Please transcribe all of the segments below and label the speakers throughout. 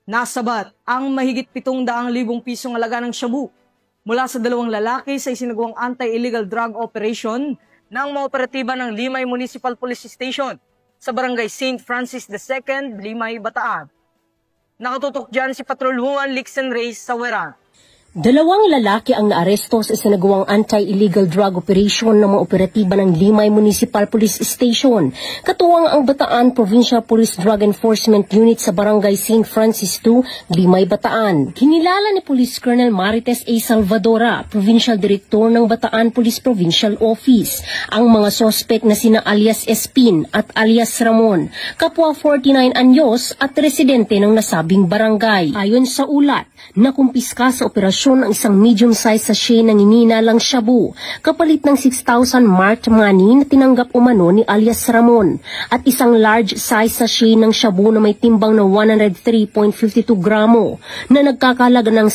Speaker 1: Nasabat ang mahigit 700,000 pisong halaga ng shabu mula sa dalawang lalaki sa isinagawang anti-illegal drug operation ng mga operatiba ng Limay Municipal Police Station sa Barangay St. Francis II, Limay, Bataan. Nakatutok dyan si Patrolwoman Lixen Reyes Sawera.
Speaker 2: Dalawang lalaki ang naaresto sa isinagawang anti-illegal drug operation ng mga operatiba ng Limay Municipal Police Station, katuwang ang Bataan Provincial Police Drug Enforcement Unit sa Barangay St. Francis II, Limay, Bataan. Kinilala ni Police Colonel Marites A. Salvadora, Provincial Director ng Bataan Police Provincial Office, ang mga sospek na sina alias Espin at alias Ramon, kapwa 49 anyos at residente ng nasabing barangay. Ayon sa ulat, nakumpiska sa operasyon ang isang medium-size sachet ng ininalang shabu, kapalit ng 6,000 marked money na tinanggap umano ni alias Ramon, at isang large-size sachet ng shabu na may timbang na 103.52 gramo na nagkakalaga ng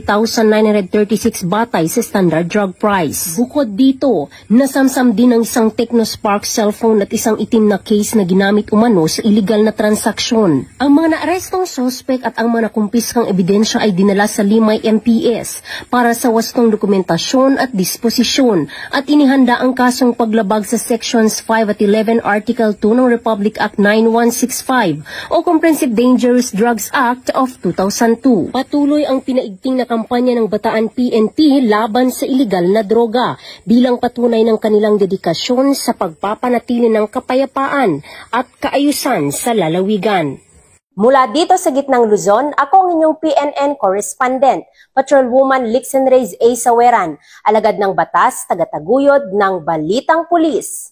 Speaker 2: 703,936 batay sa standard drug price. Bukod dito, nasamsam din ang isang Technospark cellphone at isang itim na case na ginamit umano sa illegal na transaksyon. Ang mga naarestong sospek at ang mga nakumpiskang ebidensya ay dinala sa Limay MPS para sa wastong dokumentasyon at disposisyon at inihanda ang kasong paglabag sa Sections 5 at 11 Article 2 ng Republic Act 9165 o Comprehensive Dangerous Drugs Act of 2002. Patuloy ang pinaigting na kampanya ng Bataan PNP laban sa iligal na droga bilang patunay ng kanilang dedikasyon sa pagpapanatili ng kapayapaan at kaayusan sa lalawigan.
Speaker 3: Mula dito sa gitnang Luzon, ako ang inyong PNN correspondent, Patrolwoman Lixen Reyes A. Saweran, alagad ng batas, tagataguyod ng Balitang Pulis.